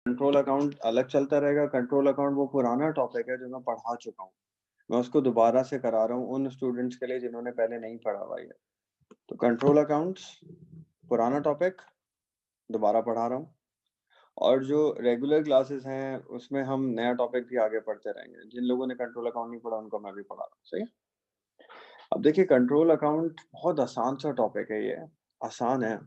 Control account अलग चलता रहेगा। कंट्रोल अकाउंट वो पुराना टॉपिक है जो मैं पढ़ा चुका हूँ, मैं उसको दोबारा से करा रहा हूँ उन स्टूडेंट्स के लिए जिन्होंने पहले नहीं पढ़ा हुआ है। तो कंट्रोल अकाउंट्स पुराना टॉपिक दोबारा पढ़ा रहा हूँ, और जो रेगुलर क्लासेस हैं उसमें हम नया टॉपिक भी आगे पढ़ते रहेंगे। जिन लोगों ने कंट्रोल अकाउंट नहीं पढ़ा उनको मैं भी पढ़ा रहा हूँ। सही है। अब देखिए, कंट्रोल अकाउंट बहुत आसान सा टॉपिक है। ये आसान है।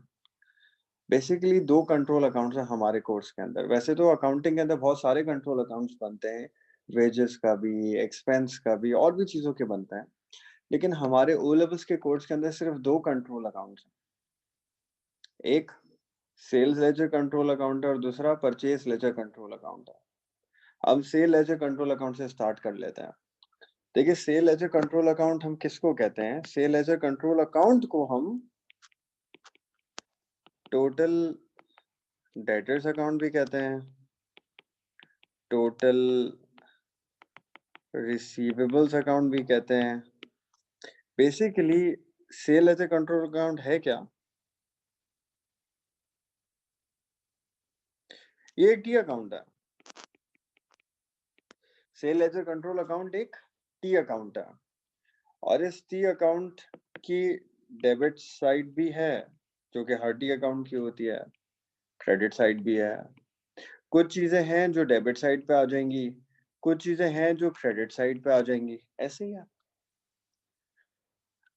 बेसिकली दो कंट्रोल अकाउंट्स हैं हमारे कोर्स के अंदर। वैसे तो अकाउंटिंग के अंदर बहुत सारे कंट्रोल अकाउंट्स बनते हैं, वेजेस का भी, एक्सपेंस का भी, और भी चीजों के बनते हैं। लेकिन हमारे ओ लेवल्स के कोर्स के अंदर सिर्फ दो कंट्रोल अकाउंट्स हैं। एक सेल्स लेजर कंट्रोल अकाउंट है और दूसरा परचेज लेजर कंट्रोल अकाउंट है। अब सेल लेजर कंट्रोल अकाउंट से स्टार्ट कर लेते हैं। देखिए, सेल लेजर कंट्रोल अकाउंट हम किसको कहते हैं? सेल लेजर कंट्रोल अकाउंट को हम टोटल डेटर्स अकाउंट भी कहते हैं, टोटल रिसीवेबल्स अकाउंट भी कहते हैं। Basically sale ledger control account है क्या? ये एक टी अकाउंट है। सेल लेजर कंट्रोल अकाउंट एक टी अकाउंट है, और इस टी अकाउंट की डेबिट साइड भी है जो कि हर टी अकाउंट की होती है, क्रेडिट साइड भी है। कुछ चीजें हैं जो डेबिट साइड पे आ जाएंगी, कुछ चीजें हैं जो क्रेडिट साइड पे आ जाएंगी, ऐसे ही है।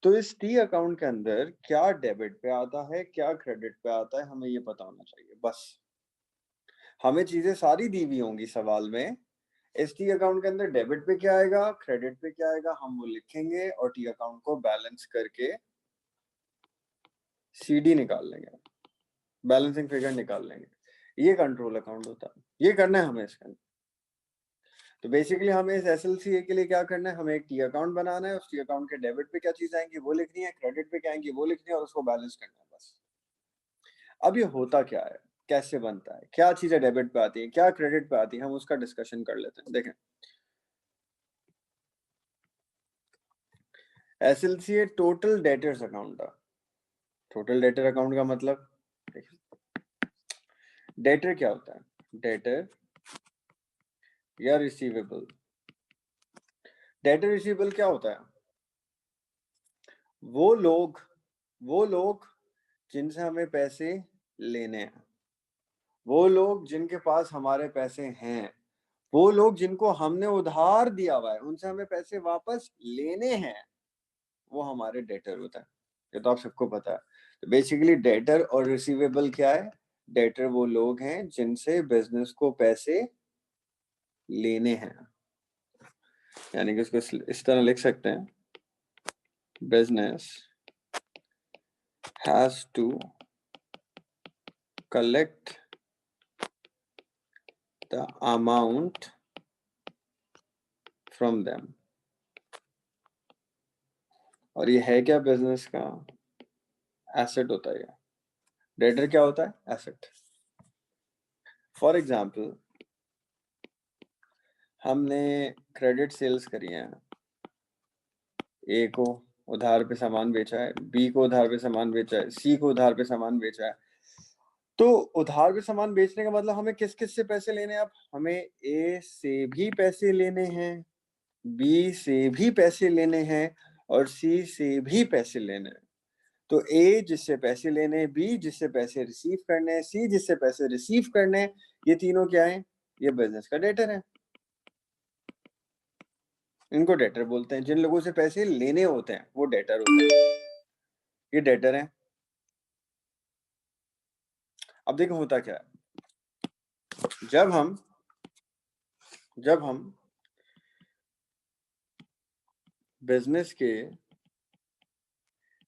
तो इस टी अकाउंट के अंदर क्या डेबिट पे आता है, क्या क्रेडिट पे आता है, हमें ये पता होना चाहिए बस। हमें चीजें सारी दी हुई होंगी सवाल में। इस टी अकाउंट के अंदर डेबिट पे क्या आएगा, क्रेडिट पे क्या आएगा, हम वो लिखेंगे और टी अकाउंट को बैलेंस करके सीडी निकाल लेंगे, बैलेंसिंग फिगर निकाल लेंगे। ये कंट्रोल अकाउंट होता है। ये करना है हमें इसके अंदर। तो बेसिकली हमें इस एसएलसीए के लिए क्या करना है, हमें एक टी अकाउंट बनाना है। उस टी अकाउंट के डेबिट पे क्या चीज आएंगी वो लिखनी है, क्रेडिट पे क्या आएंगी वो लिखनी है, और उसको बैलेंस करना है बस। अब ये होता क्या है, कैसे बनता है, क्या चीजें डेबिट पे आती है, क्या क्रेडिट पे आती है, हम उसका डिस्कशन कर लेते हैं। देखें, एसएलसीए टोटल डेटर्स अकाउंट है। टोटल डेटर अकाउंट का मतलब, डेटर क्या होता है? डेटर या रिसीवेबल। डेटर रिसीवेबल क्या होता है? वो लोग जिनसे हमें पैसे लेने हैं, वो लोग जिनके पास हमारे पैसे हैं, वो लोग जिनको हमने उधार दिया हुआ है, उनसे हमें पैसे वापस लेने हैं, वो हमारे डेटर होता है। ये तो आप सबको पता है। तो बेसिकली डेटर और रिसीवेबल क्या है? डेटर वो लोग हैं जिनसे बिजनेस को पैसे लेने हैं। यानी कि इसको इस तरह लिख सकते हैं, business has to collect the amount from them. और ये है क्या? बिजनेस का एसेट होता है। डेटर क्या होता है? एसेट। फॉर एग्जाम्पल, हमने क्रेडिट सेल्स करी है, ए को उधार पे सामान बेचा है, बी को उधार पे सामान बेचा है, सी को उधार पे सामान बेचा है। तो उधार पे सामान बेचने का मतलब हमें किस किस से पैसे लेने हैं? अब हमें ए से भी पैसे लेने हैं, बी से भी पैसे लेने हैं, और सी से भी पैसे लेने हैं। तो ए जिससे पैसे लेने हैं, बी जिससे पैसे रिसीव करने हैं, सी जिससे पैसे रिसीव करने हैं, ये तीनों क्या है? ये बिजनेस का डेटर है। इनको डेटर बोलते हैं। जिन लोगों से पैसे लेने होते हैं वो डेटर होते हैं। ये डेटर है। अब देखो होता क्या है, जब हम बिजनेस के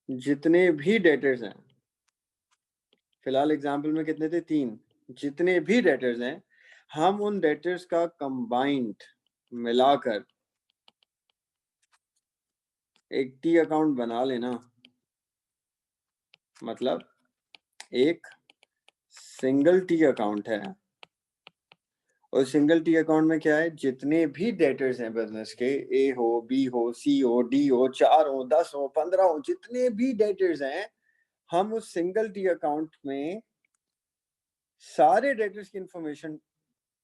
जितने भी डेटर्स हैं, फिलहाल एग्जांपल में कितने थे? 3। जितने भी डेटर्स हैं, हम उन डेटर्स का कंबाइंड मिलाकर एक टी अकाउंट बना लेना। मतलब एक सिंगल टी अकाउंट है, और सिंगल टी अकाउंट में क्या है? जितने भी डेटर्स हैं बिजनेस के, ए हो, बी हो, सी हो, डी हो, 4 हो, 10 हो, 15 हो, जितने भी डेटर्स हैं, हम उस सिंगल टी अकाउंट में सारे डेटर्स की इंफॉर्मेशन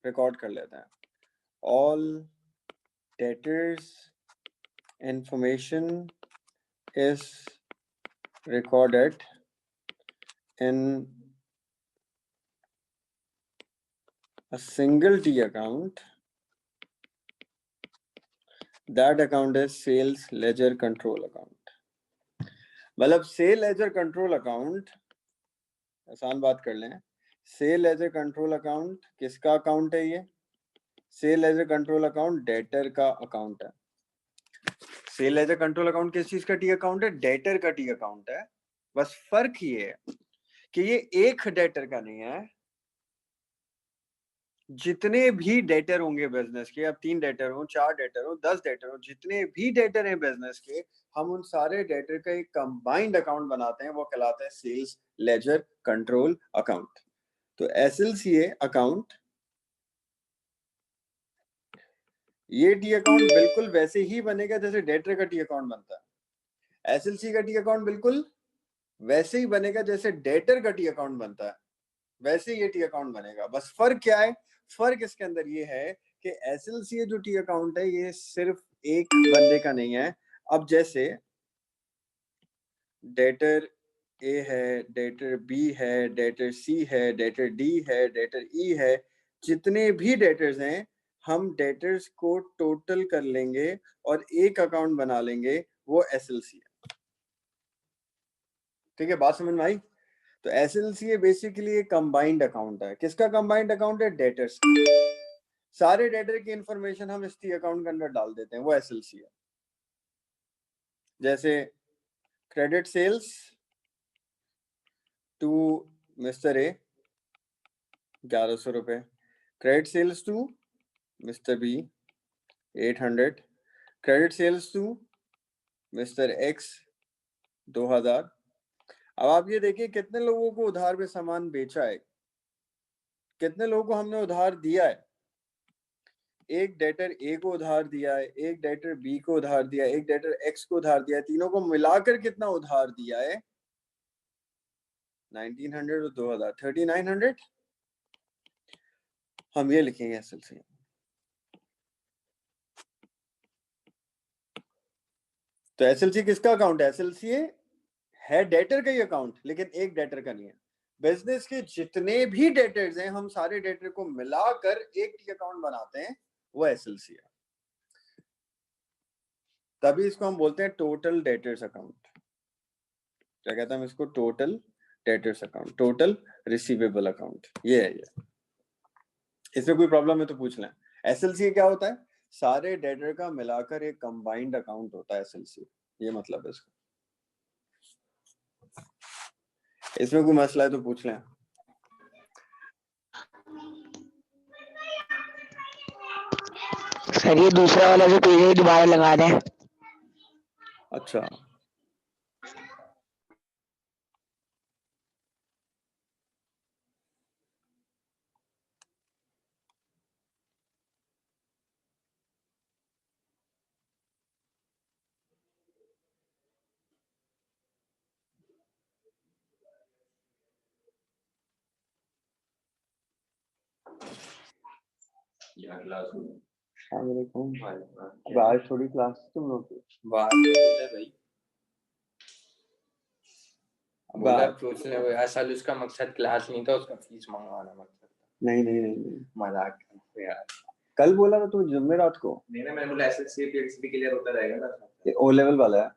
रिकॉर्ड कर लेते हैं. All debtors information is recorded in a single T account. That account is sales ledger control account. मतलब सेल लेजर कंट्रोल अकाउंट, आसान बात कर लें, सेल लेजर कंट्रोल अकाउंट किसका अकाउंट है? ये sale ledger control account debtor का account है. सेल लेजर कंट्रोल अकाउंट किस चीज का टी अकाउंट है? डेटर का टी अकाउंट है. बस फर्क ये है कि ये एक डेटर का नहीं है, जितने भी डेटर होंगे बिजनेस के, अब 3 डेटर हो, 4 डेटर हो, 10 डेटर हो, जितने भी डेटर हैं बिजनेस के, हम उन सारे डेटर का एक कंबाइंड अकाउंट बनाते हैं, वो कहलाता है सेल्स लेजर कंट्रोल अकाउंट. तो एसएलसीए अकाउंट, ये टी अकाउंट बिल्कुल वैसे ही बनेगा जैसे डेटर का टी अकाउंट बनता है. एसएलसी का टी अकाउंट बिल्कुल वैसे ही बनेगा जैसे डेटर का टी अकाउंट बनता है, वैसे ये टी अकाउंट बनेगा. बस फर्क क्या है? फर्क इसके अंदर ये है कि एसएलसी जो टी अकाउंट है ये सिर्फ एक बंदे का नहीं है. अब जैसे डेटर ए है, डेटर बी है, डेटर सी है, डेटर डी है, डेटर ई है, जितने भी डेटर्स हैं हम डेटर्स को टोटल कर लेंगे और एक अकाउंट बना लेंगे, वो एसएलसी है. ठीक है, बात समझ में आई? तो एसएलसी बेसिकली एक कंबाइंड अकाउंट है. किसका कंबाइंड अकाउंट है? डेटर्स. सारे डेटर की इंफॉर्मेशन हम इस टी अकाउंट के अंदर डाल देते हैं, वो एसएलसी है. जैसे credit sales to mister A 1100 रुपए, credit sales to mister B 800, credit sales to mister X 2000. अब आप ये देखिए कितने लोगों को उधार पे सामान बेचा है, कितने लोगों को हमने उधार दिया है. एक डेटर ए को उधार दिया है, एक डेटर बी को उधार दिया है, एक डेटर एक्स को उधार दिया है, तीनों को मिलाकर कितना उधार दिया है? 1900 और 2000, 3900. हम ये लिखेंगे एसएलसी. तो एसएलसी किसका अकाउंट है? एसएलसी है डेटर का ही अकाउंट, लेकिन एक डेटर का नहीं है. बिजनेस के जितने भी डेटर्स हैं हम सारे डेटर को मिलाकर एक टी अकाउंट बनाते हैं, वो एसएलसी है. तभी इसको हम बोलते हैं टोटल डेटर्स अकाउंट. क्या कहते हैं हम इसको? Total debtors account, total receivable account. ये है ये. इसमें कोई प्रॉब्लम है तो पूछ लें. एसएलसी क्या होता है? सारे डेटर का मिलाकर एक कंबाइंड अकाउंट होता है एसएलसी. ये मतलब है इसका. इसमें कोई मसला है तो पूछ लें. सर ये दूसरा वाला जो पेज है दोबारा लगा दें. अच्छा, आज थोड़ी क्लास तुम लोग की बात है भाई. बोला पूछ ले भाई. असल उसका मकसद क्लास नहीं था, उसका फीस मंगवाना मकसद था. नहीं नहीं नहीं मजाक कर यार. कल बोला था तुम जुमेरात को. नहीं ना, मैंने बोला एसएससी पीएक्स भी क्लियर होता रहेगा ना. ये ओ लेवल वाला है.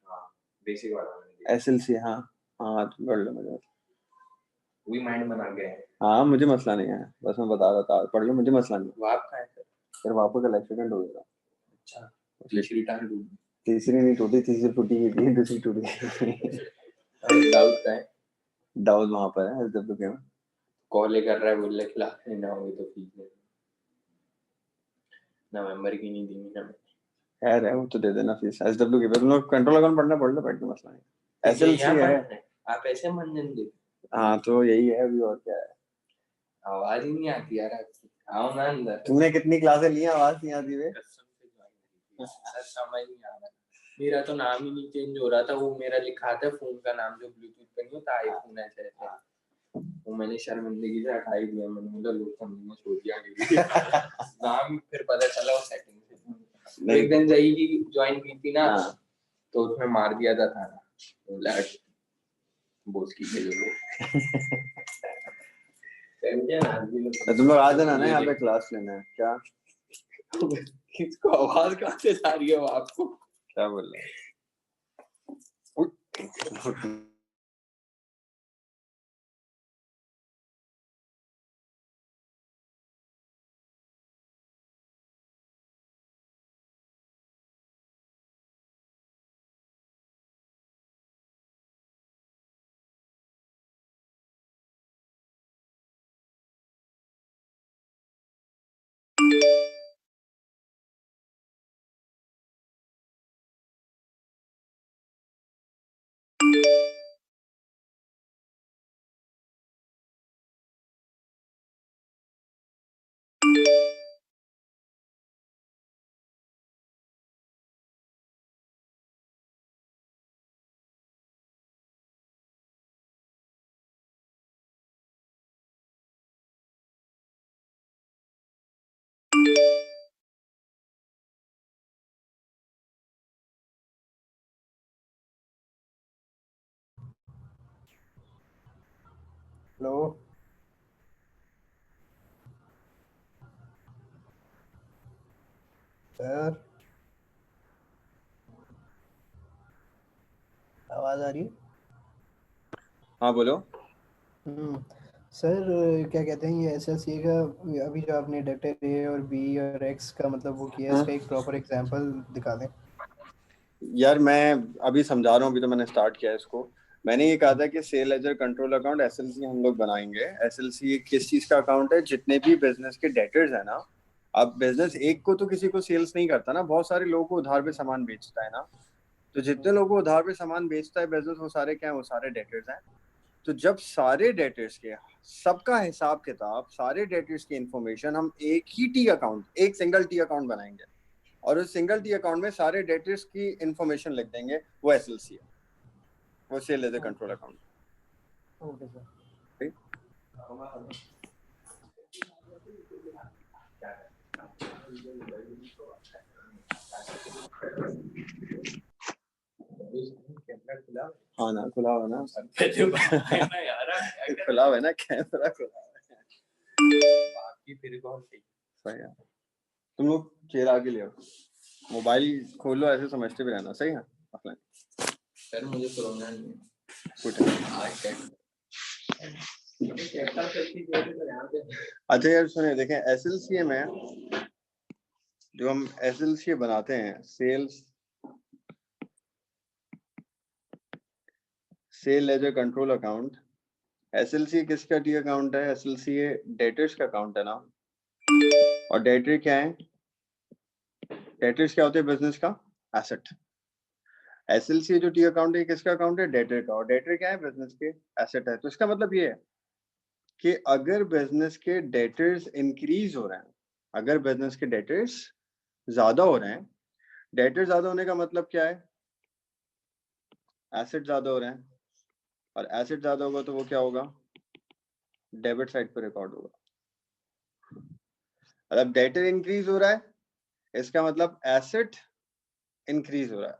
हाँ, बेसिक वाला मैंने दिया. एसएलसी. हाँ हाँ तो पढ़ लो. मुझे वही माइंड बना गए. हाँ मुझे मसला नहीं है, बस मैं बता रहा था. पढ़ लो, मुझे मसला नहीं. वो आप कहाँ है सर? फिर वापस कल एक्सीडेंट हो गया. अच्छा, तीसरी टांग डूब. तीसरी नहीं टूटी, तीसरी टूटी थी, दूसरी टूटी. दाऊद का है. दाऊद वहां पर है जब के. कॉल कर रहा है, बोल रहा क्लास नहीं ना होगी तो फीस दे. नवंबर की नहीं दी ना. खैर है, वो तो दे देना फीस. एसडब्ल्यू के तुम लोग कंट्रोल अकाउंट पढ़ना पढ़ लो, बैठ के मसला नहीं. एसएलसी है. आप ऐसे मंजन दे. हाँ तो यही है अभी, और क्या है. आवाज ही नहीं आती यार आपकी. आओ ना अंदर. तुमने कितनी क्लासें ली हैं, आवाज नहीं आती वे. सर समझ नहीं आ रहा. मेरा तो नाम ही नहीं चेंज हो रहा था. वो मेरा लिखा था फोन का नाम जो ब्लूटूथ पे नहीं होता, आईफोन ऐसे ऐसे. वो मैंने शर्मिंदगी से हटा ही दिया, मैंने बोला लोग समझने छोड़ दिया नाम फिर पता चला वो सेटिंग से। एक दिन जई की ज्वाइन की थी ना, तो उसमें मार दिया था बोला बोस की तुम लोग आ जाना ना यहाँ पे क्लास लेना है क्या? किसको आवाज कहाँ से आ रही है वो आपको? क्या बोल रहे हैं? हेलो सर, आवाज आ रही है? हाँ बोलो। सर क्या कहते हैं, ये एसएलसी का अभी जो आपने डेल्टा ए और बी और एक्स का मतलब वो किया है, इसका एक प्रॉपर एग्जांपल दिखा दें। यार मैं अभी समझा रहा हूँ, अभी तो मैंने स्टार्ट किया है इसको। मैंने ये कहा था कि sale ledger control account SLC हम लोग बनाएंगे। एसएलसी किस चीज का अकाउंट है? जितने भी बिजनेस के डेटर्स है ना, अब बिजनेस एक को तो किसी को सेल्स नहीं करता ना, बहुत सारे लोगों को उधार पे सामान बेचता है ना। तो जितने लोगों को उधार पे सामान बेचता है बिजनेस, वो सारे क्या है? वो सारे डेटर्स हैं। तो जब सारे डेटर्स के सबका हिसाब किताब, सारे डेटर्स की इंफॉर्मेशन हम एक ही टी अकाउंट, एक सिंगल टी अकाउंट बनाएंगे और उस सिंगल टी अकाउंट में सारे डेटर्स की इंफॉर्मेशन लिख देंगे। वो एसएलसी है, वो sale ledger control account. Okay sir. हाँ ना, खुला हुआ ना खुला हुआ है ना, कैमरा खुला हुआ है। सही है। तुम लोग चेयर आगे ले आओ, मोबाइल खोलो, ऐसे समझते भी रहना। सही है ऑफलाइन। सर मुझे कोरोना नहीं है। अच्छा यार सुनिए, देखें एसएलसी में जो हम एसएलसी बनाते हैं, sale ledger control account, SLC किसका टी अकाउंट है? एसएलसी डेटर्स का अकाउंट है ना। और डेटर क्या है? डेटर्स क्या होते हैं? बिजनेस का एसेट। एसएलसी जो टी अकाउंट है किसका अकाउंट है? डेटर का। और डेटर क्या है? बिजनेस के एसेट है। तो इसका मतलब ये है कि अगर बिजनेस के डेटर्स इंक्रीज हो रहे हैं, अगर बिजनेस के डेटर्स ज्यादा हो रहे हैं, डेटर ज्यादा होने का मतलब क्या है? एसेट ज्यादा हो रहे हैं, और एसेट ज्यादा होगा तो वो क्या होगा? डेबिट साइड पर रिकॉर्ड होगा। मतलब डेटर इंक्रीज हो रहा है, इसका मतलब एसेट इंक्रीज हो रहा है।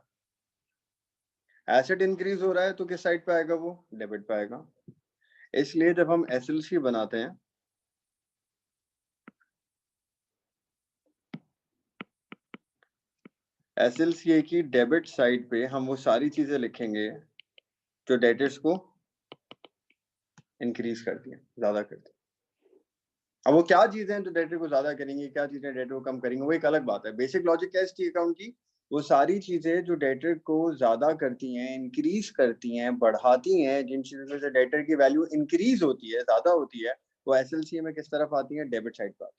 एसेट इंक्रीज हो रहा है तो किस साइड पे आएगा? वो डेबिट पे आएगा। इसलिए जब हम एसएलसी बनाते हैं, एसएलसी की डेबिट साइड पे हम वो सारी चीजें लिखेंगे जो डेटर्स को इंक्रीज करती है, ज्यादा करती है। अब वो क्या चीजें हैं जो डेटर को ज्यादा करेंगी, क्या चीजें डेटर को कम करेंगी, वो एक अलग बात है। बेसिक लॉजिक क्या है इस अकाउंट की? वो सारी चीजें जो डेटर को ज्यादा करती हैं, इंक्रीज करती हैं, बढ़ाती हैं, जिन चीजों से डेटर की वैल्यू इंक्रीज होती है, ज्यादा होती है, वो एसएलसी में किस तरफ आती है? डेबिट साइड पर आती है।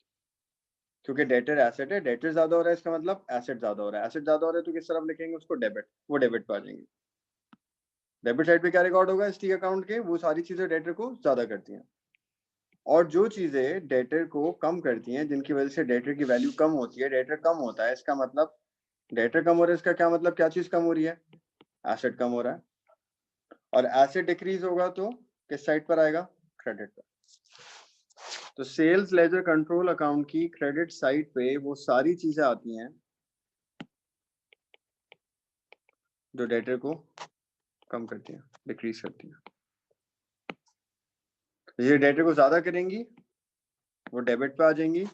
क्योंकि डेटर एसेट है, डेटर ज्यादा हो रहा है, इसका मतलब एसेट ज्यादा हो रहा है। एसेट ज्यादा हो रहा है तो किस तरफ लिखेंगे उसको? डेबिट। वो डेबिट पर आ जाएंगे। डेबिट साइड पे क्या रिकॉर्ड होगा इस टी अकाउंट के? वो सारी चीजें डेटर को ज्यादा करती हैं, और जो चीजें डेटर को कम करती हैं, जिनकी वजह से डेटर की वैल्यू कम होती है, डेटर कम होता है, इसका मतलब डेटर कम हो रहा है। इसका क्या मतलब? क्या चीज कम हो रही है? एसेट कम हो रहा है। और एसेट डिक्रीज होगा तो किस साइड पर आएगा? क्रेडिट पे। तो सेल्स लेजर कंट्रोल अकाउंट की क्रेडिट साइड पे वो सारी चीजें आती हैं जो डेटर को कम करती हैं, डिक्रीज करती हैं। ये डेटर को ज्यादा करेंगी वो डेबिट पे आ जाएंगी,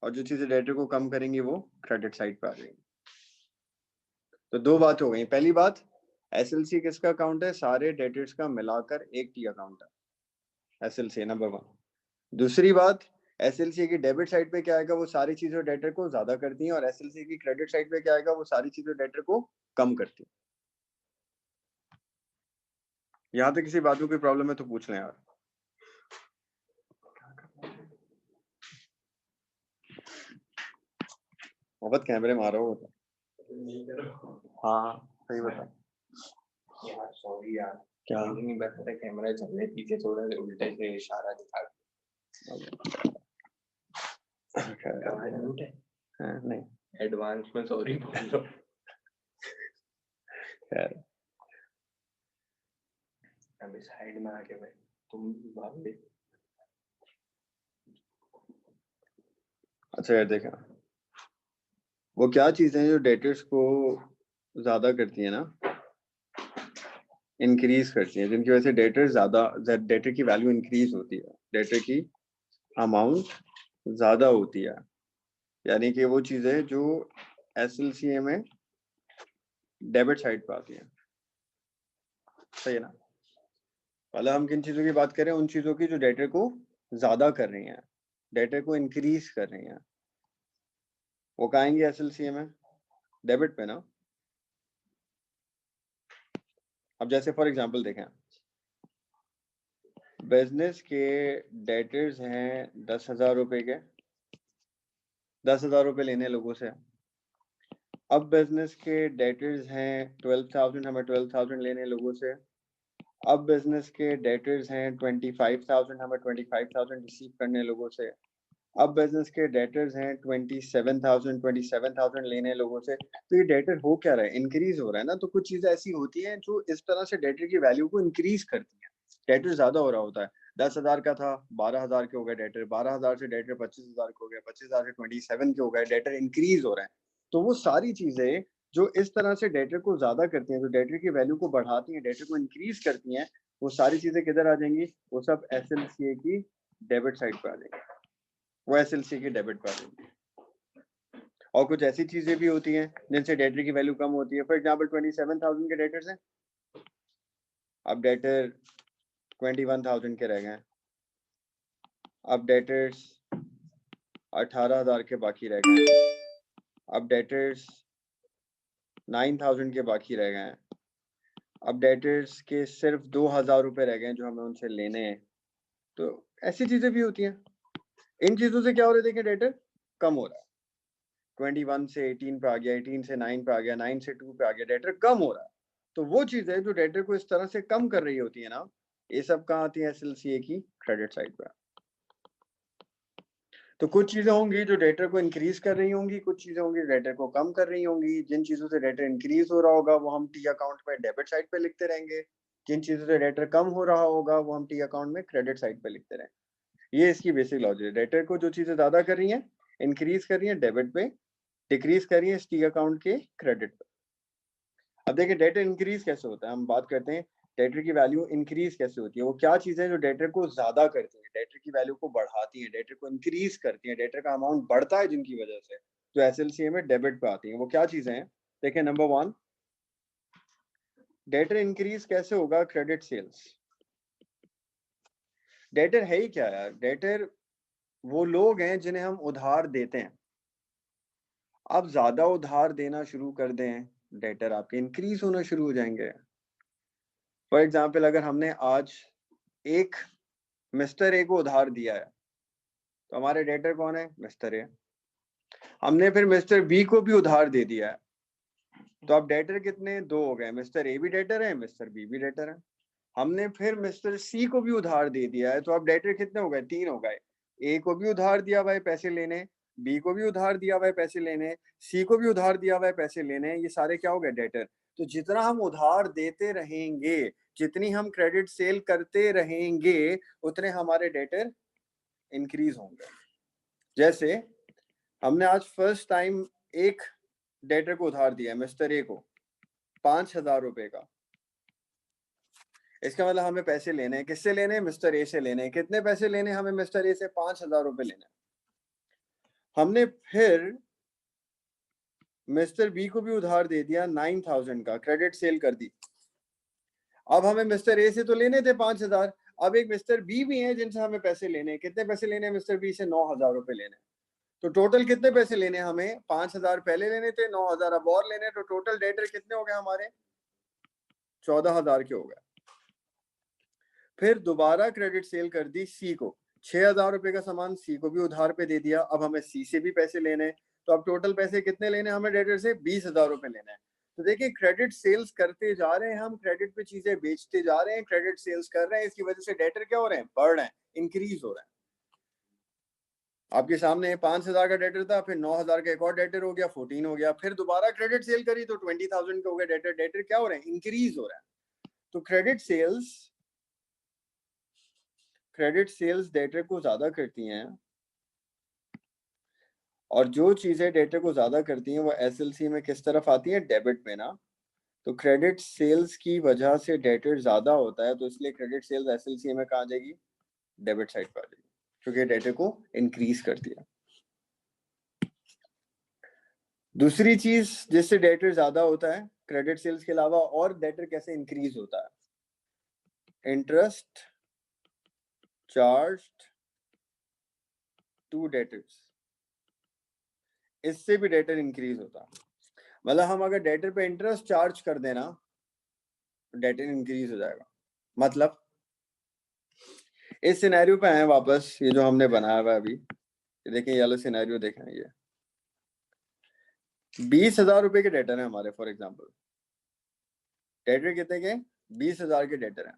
और जो चीजें डेटर को कम करेंगी वो क्रेडिट साइड पे आ जाएंगी। तो दो बात हो गई। पहली बात, एसएलसी किसका अकाउंट है? सारे डेटर्स का मिलाकर एक टी अकाउंट है, एसएलसी नंबर 1। दूसरी बात, एसएलसी की डेबिट साइड पे क्या आएगा? वो सारी चीजें डेटर को ज्यादा करती हैं, और एसएलसी की क्रेडिट साइड पे क्या आएगा? वो सारी चीजें डेटर को कम करती हैं। यहाँ तक किसी बात में कोई प्रॉब्लम है तो पूछ लें यार। मोहब्बत कैमरे मारो होता नहीं करो। हाँ सही बता। यार सॉरी यार, क्या? नहीं बता रहा, कैमरा चल रहा है पीछे, थोड़ा उल्टे से इशारा दिखा नहीं एडवांस में सॉरी बोल दो। खैर, अभी साइड में आके भाई तुम भाग दे। अच्छा यार देखा, वो क्या चीजें जो डेटर्स को ज्यादा करती है ना, इंक्रीज करती है, जिनकी वजह से डेटर की वैल्यू इंक्रीज होती है, डेटर की अमाउंट ज्यादा होती है। यानी कि वो चीजें जो एसएलसीए में डेबिट साइड पे आती है। सही है ना? पहले हम किन चीजों की बात करें? उन चीजों की जो डेटर को ज्यादा कर रही हैं, डेटर को इंक्रीज कर रही हैं। वो कहाँ आएंगे एसएलसीए में? डेबिट पे ना। अब जैसे फॉर एग्जांपल देखें, बिजनेस के डेटर्स हैं 10,000 रुपए के, 10,000 रुपए लेने लोगों से। अब बिजनेस के डेटर्स हैं 12,000, हमें 12,000 लेने लोगों से। अब बिजनेस के डेटर्स हैं 25,000, हमें 25,000 रिसीव करने लोगों से। अब बिजनेस के डेटर्स हैं 27,000 लेने लोगों से। तो ये डेटर हो क्या रहा है? इंक्रीज हो रहा है ना। तो कुछ चीजें ऐसी होती हैं जो इस तरह से डेटर की वैल्यू को इंक्रीज करती हैं। डेटर ज्यादा हो रहा होता है, 10,000 का था 12,000 के हो गए डेटर, 12,000 से डेटर 25,000 के हो गए, 25,000 से 27 के हो गए, डेटर इंक्रीज हो रहे हैं। तो वो सारी चीजें जो इस तरह से डेटर को ज्यादा करती हैं, जो डेटर की वैल्यू को बढ़ाती हैं, डेटर को इंक्रीज करती हैं, वो सारी चीजें किधर आ जाएंगी? वो सब एसएलसीए की डेबिट साइड पर आ जाएंगी, वो एसएलसी के डेबिट पर आ जाएंगी। और कुछ ऐसी चीजें भी होती हैं जिनसे डेटर की वैल्यू कम होती है। फॉर एग्जांपल 27,000 के डेटर्स हैं, अब डेटर 21,000 के रह गए। अब डेटर्स 18,000 के बाकी रह गए। अब डेटर्स 9,000 के बाकी रह गए। अब डेटर्स के सिर्फ 2,000 रुपए रह गए जो हमें उनसे लेने हैं। तो ऐसी चीजें भी होती हैं। इन चीजों से क्या हो रहा है? देखिए डेटर कम हो रहा है, 21 से 18 पे आ गया, 18 से 9 पे आ गया, 9 से 2 पे आ गया, डेटर कम हो रहा है। तो वो चीजें जो डेटर को इस तरह से कम कर रही होती है ना, ये सब कहाँ आती है? एसएलसीए की क्रेडिट साइड पे। तो कुछ चीजें होंगी जो डेटर को इंक्रीज कर रही होंगी, कुछ चीजें होंगी डेटर को कम कर रही होंगी। जिन चीजों से डेटर इंक्रीज हो रहा होगा वो हम टी अकाउंट में डेबिट साइड पे लिखते रहेंगे, जिन चीजों से डेटर कम हो रहा होगा वो हम टी अकाउंट में क्रेडिट साइड पे लिखते रहेंगे। ये इसकी बेसिक लॉजिक है। डेटर को जो चीजें ज्यादा कर रही हैं, इंक्रीज कर रही हैं डेबिट पे, डिक्रीज कर रही है टी अकाउंट के क्रेडिट पे। अब देखिए डेटर इंक्रीज कैसे होता है, हम बात करते हैं डेटर की वैल्यू इंक्रीज कैसे होती है। वो क्या चीजें जो डेटर को ज्यादा करती है, डेटर की वैल्यू को बढ़ाती है, डेटर को इंक्रीज करती है, डेटर का अमाउंट बढ़ता है जिनकी वजह से जो एसएलसीए में डेबिट पे आती है। वो क्या चीजें हैं? देखिए नंबर 1, डेटर इंक्रीज कैसे होगा? Credit sales. डेटर है ही क्या यार? डेटर वो लोग हैं जिन्हें हम उधार देते हैं। आप ज्यादा उधार देना शुरू कर दें, डेटर आपके इंक्रीज होना शुरू हो जाएंगे। फॉर एग्जाम्पल, अगर हमने आज एक मिस्टर ए को उधार दिया है तो हमारे डेटर कौन है? Mister A. हमने फिर मिस्टर बी को भी उधार दे दिया है, तो अब डेटर कितने? 2 हो गए। मिस्टर ए भी डेटर है, मिस्टर बी भी डेटर है। हमने फिर मिस्टर सी को भी उधार दे दिया है, तो अब डेटर कितने हो गए? 3 हो गए। ए को भी उधार दिया हुआ है पैसे लेने, बी को भी उधार दिया हुआ है पैसे लेने, सी को भी उधार दिया हुआ है पैसे लेने। ये सारे क्या हो गए? डेटर। तो जितना हम उधार देते रहेंगे, जितनी हम क्रेडिट सेल करते रहेंगे, उतने हमारे डेटर इंक्रीज होंगे। जैसे हमने आज फर्स्ट टाइम एक डेटर को उधार दिया मिस्टर ए को 5,000 रुपए का। इसका मतलब हमें पैसे लेने हैं, किससे लेने हैं? मिस्टर ए से लेने हैं। कितने पैसे लेने हैं हमें मिस्टर ए से? 5,000 रुपए लेने हैं। हमने फिर मिस्टर बी को भी उधार दे दिया 9,000 का, क्रेडिट सेल कर दी। अब हमें मिस्टर ए से तो लेने थे 5,000, अब एक मिस्टर बी भी है जिनसे हमें पैसे लेने हैं। कितने पैसे लेने हैं मिस्टर बी से? 9,000 रुपए लेने हैं। तो टोटल कितने पैसे लेने हैं हमें? 5,000 पहले लेने थे, 9,000 अब और लेने। तो टोटल डेटर कितने हो गए हमारे? 14,000 के हो गए। फिर दोबारा क्रेडिट सेल कर दी सी को, 6,000 रुपए का सामान सी को भी उधार पे दे दिया। अब हमें सी से भी पैसे लेने हैं। तो अब टोटल पैसे कितने लेने हैं हमें डेटर से? 20,000 रुपए लेने हैं। तो देखिए क्रेडिट सेल्स करते जा रहे हैं हम, क्रेडिट पे चीजें बेचते जा रहे हैं, क्रेडिट सेल्स कर रहे हैं। इसकी वजह से डेटर क्या हो रहे हैं? बढ़ रहे हैं, इंक्रीज हो रहे हैं। आपके सामने 5,000 का डेटर था, फिर 9,000 का एक और डेटर हो गया, 14 हो गया। फिर दोबारा क्रेडिट सेल करी तो 20,000 का हो गया डेटर। डेटर क्या हो रहे हैं? इंक्रीज हो रहा है। तो क्रेडिट सेल्स डेटर को ज्यादा करती हैं, और जो चीजें डेटर को ज्यादा करती हैं वो एसएलसी में किस तरफ आती है? डेबिट में ना। तो क्रेडिट सेल्स की वजह से डेटर ज्यादा होता है, तो इसलिए क्रेडिट सेल्स एसएलसी में कहाँ जाएगी? डेबिट साइड पर आ जाएगी, क्योंकि डेटर को इंक्रीज करती है। दूसरी चीज जिससे डेटर ज्यादा होता है क्रेडिट सेल्स के अलावा, और डेटर कैसे इंक्रीज होता है? इंटरेस्ट चार्ज्ड टू डेटर्स, इससे भी डेटर इंक्रीज होता है। मतलब हम अगर डेटर पे इंटरेस्ट चार्ज कर देना तो डेटर इंक्रीज हो जाएगा। मतलब इस सिनेरियो पे आए वापस, ये जो हमने बनाया हुआ है अभी, ये देखें, ये वाला सिनेरियो देखें। ये 20,000 रुपए के डेटर है हमारे, फॉर एग्जांपल। डेटर कितने के? 20,000 के डेटर हैं।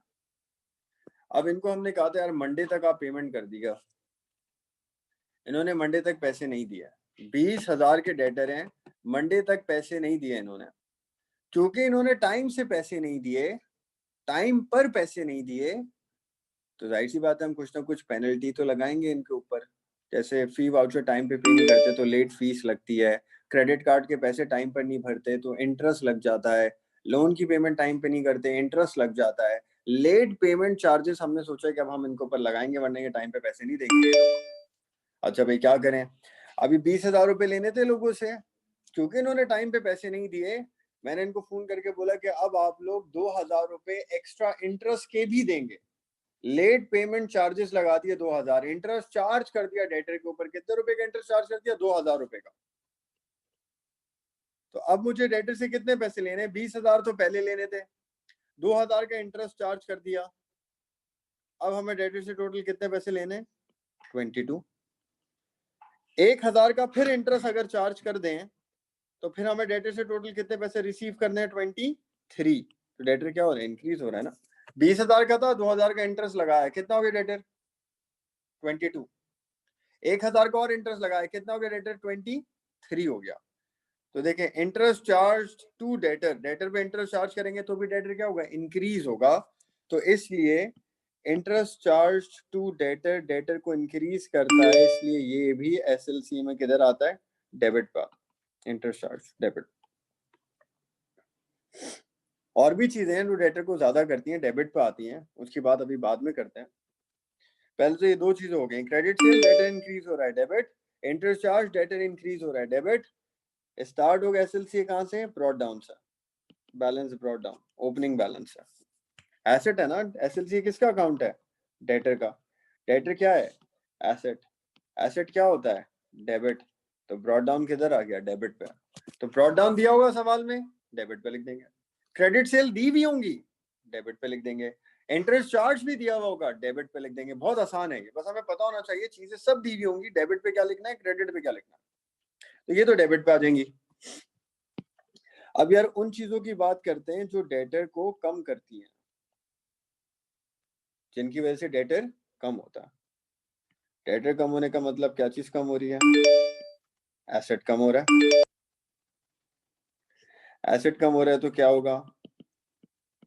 अब इनको हमने कहा था यार मंडे तक आप पेमेंट कर दिया, इन्होंने मंडे तक पैसे नहीं दिया। 20,000 के डेटर हैं, मंडे तक पैसे नहीं दिए इन्होंने। क्योंकि इन्होंने टाइम से पैसे नहीं दिए, टाइम पर पैसे नहीं दिए, तो जाहिर सी बात है हम कुछ ना कुछ पेनल्टी तो लगाएंगे इनके ऊपर। जैसे फी वाउचर टाइम पे पे नहीं करते तो लेट फीस लगती है, क्रेडिट कार्ड के पैसे टाइम पर नहीं भरते तो इंटरेस्ट लग जाता है, लोन की पेमेंट टाइम पे नहीं करते इंटरेस्ट लग जाता है। लेट पेमेंट चार्जेस हमने सोचा कि अब हम इनके ऊपर लगाएंगे, वरना ये टाइम पे पैसे नहीं देंगे। अच्छा भाई क्या करें? अभी 20,000 रुपए लेने थे लोगों से, क्योंकि इन्होंने टाइम पे पैसे नहीं दिए, मैंने इनको फोन करके बोला कि अब आप लोग 2,000 रुपए एक्स्ट्रा इंटरेस्ट के भी देंगे। लेट पेमेंट चार्जेस लगा दिए 2,000, इंटरेस्ट चार्ज कर दिया डेटर के ऊपर। कितने रुपए का इंटरेस्ट चार्ज कर दिया? 2,000 रुपए का। तो अब मुझे डेटर से कितने पैसे लेने? 20,000 तो पहले लेने थे, 2,000 का इंटरेस्ट चार्ज कर दिया। अब हमें डेटर से टोटल कितने पैसे लेने? 22। 1,000 का फिर इंटरेस्ट अगर चार्ज कर दें तो फिर हमें डेटर से टोटल कितने पैसे रिसीव करने हैं? 23। तो डेटर क्या हो रहा है? इंक्रीज हो रहा है ना। 20,000 का था, 2,000 का इंटरेस्ट लगाया, कितना हो गया डेटर? 22। 1,000 का और इंटरेस्ट लगाया, कितना हो गया डेटर? 23 हो गया। तो देखें interest charge to debtor, debtor पे इंटरेस्ट चार्ज करेंगे तो भी डेटर क्या होगा? इंक्रीज होगा। तो इसलिए interest charge to debtor, debtor को इंक्रीज करता है, इसलिए ये भी एसएलसी में किधर आता है? डेबिट पर। Interest charge debit. और भी चीजें हैं जो डेटर को ज्यादा करती हैं, डेबिट पे आती हैं, उसकी बात अभी बाद में करते हैं। पहले तो ये दो चीजें हो गई, क्रेडिट से डेटर इंक्रीज हो रहा है debit, interest charge debtor increase हो रहा है डेबिट। स्टार्ट हो गया एसएलसी कहां से? ब्रॉड डाउन से, balance brought down, opening balance है। एसेट है ना, एसएलसी किसका अकाउंट है? डेटर का। डेटर क्या है? एसेट। एसेट क्या होता है? डेबिट। तो ब्रॉड डाउन किधर आ गया? डेबिट पे। तो ब्रॉड डाउन दिया होगा सवाल में, डेबिट पे लिख देंगे। क्रेडिट सेल दी भी होंगी, डेबिट पे लिख देंगे। इंटरेस्ट चार्ज भी दिया हुआ होगा, डेबिट पे लिख देंगे। बहुत आसान है ये, बस हमें पता होना चाहिए चीजें सब दी हुई होंगी, डेबिट पे क्या लिखना है, क्रेडिट पे क्या लिखना है। तो ये तो डेबिट पे आ जाएंगी। अब यार उन चीजों की बात करते हैं जो डेटर को कम करती हैं, जिनकी वजह से डेटर कम होता है। डेटर कम होने का मतलब क्या चीज कम हो रही है? एसेट कम हो रहा है। एसेट कम हो रहा है तो क्या होगा,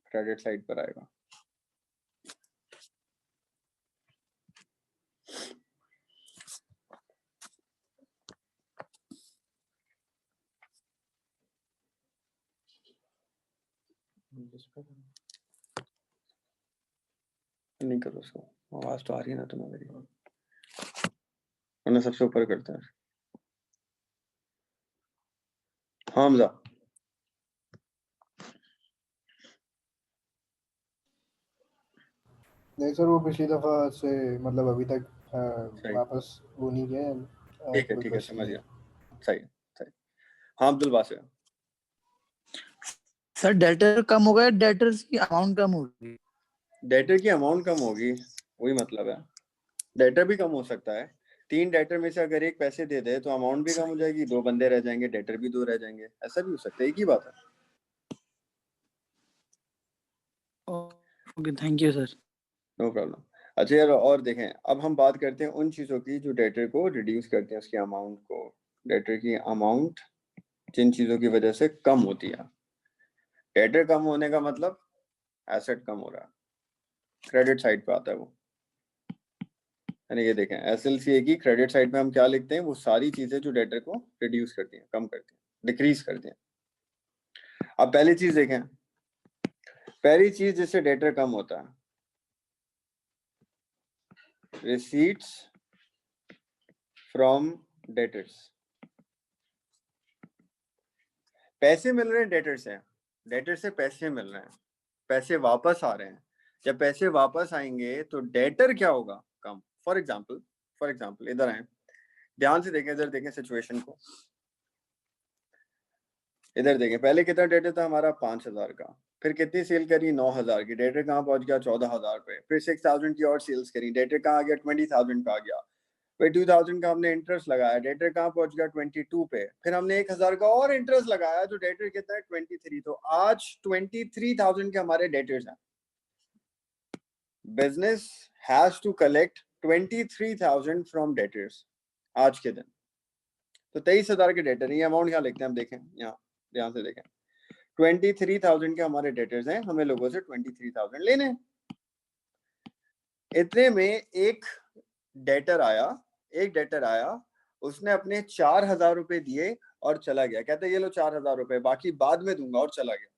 क्रेडिट साइड पर आएगा। नहीं करो उसको, आवाज तो आ रही है ना तुम्हें मेरी, वरना सबसे ऊपर करते हैं। हाँ हमजा, नहीं सर, वो पिछली दफा से मतलब अभी तक सही, वापस वो नहीं गया। ठीक है कोई ठीक है, क्वेश्चन समझ नहीं गया, सही सही। हाँ अब्दुल बासित, सर डेटर कम हो गया, डेटर्स की अमाउंट कम होगी। डेटर की अमाउंट कम होगी, वही मतलब है। डेटर भी कम हो सकता है, 3 डेटर में से अगर एक पैसे दे दे तो अमाउंट भी कम हो जाएगी, 2 बंदे रह जाएंगे, डेटर भी 2 रह जाएंगे, ऐसा भी हो सकता है, एक ही बात है। Okay, thank you sir. No problem. अच्छा यार, और देखें, अब हम बात करते हैं उन चीज़ों की जो डेटर को रिड्यूस करते हैं, उसकी अमाउंट को। डेटर की अमाउंट जिन चीज़ों की वजह से कम होती है। डेटर कम होने का मतलब एसेट कम हो रहा है, क्रेडिट साइड पे आता है वो। यानी ये देखें, एसएलसीए की क्रेडिट साइड पे हम क्या लिखते हैं, वो सारी चीज़ें जो डेटर को रिड्यूस करती हैं, कम करती हैं, डिक्रीज करती हैं। अब पहली चीज़ देखें, पहली चीज़ जिससे डेटर कम होता है, रिसीट्स फ्रॉम डेटर्स। पैसे मिल रहे हैं डेटर से, डेटर से पैसे मिल रहे हैं, पैसे वापस आ रहे हैं। जब पैसे वापस आएंगे तो डेटर क्या होगा, कम। फॉर एग्जाम्पल इधर आए, ध्यान से देखें, इधर देखें सिचुएशन को, इधर देखें। पहले कितना डेटर था हमारा, 5,000 का। फिर कितनी सेल करी, 9,000 की। डेटर कहाँ पहुंच गया, 14,000 पे। फिर 6,000 की और सेल्स करी, डेटर कहाँ आ गया, 20,000 पे आ गया। फिर 2,000 का हमने इंटरेस्ट लगाया, डेटर कहाँ पहुंच गया, 22 पे। फिर हमने 1,000 का और इंटरेस्ट लगाया, जो डेटर कितना है, 23। तो आज 23,000 के हमारे डेटर्स हैं। Business has to collect 23,000 from debtors आज के दिन। तो 23,000 के डेटर, ये अमाउंट यहाँ लिखते हैं हम, देखें यहाँ ध्यान से देखें, 23,000 के हमारे डेटर्स हैं, हमें लोगों से 23,000 लेने हैं। इतने में एक डेटर आया, उसने अपने 4,000 रुपए दिए और चला गया। कहते ये लो 4,000 रुपए, बाकी बाद में दूंगा, और चला गया।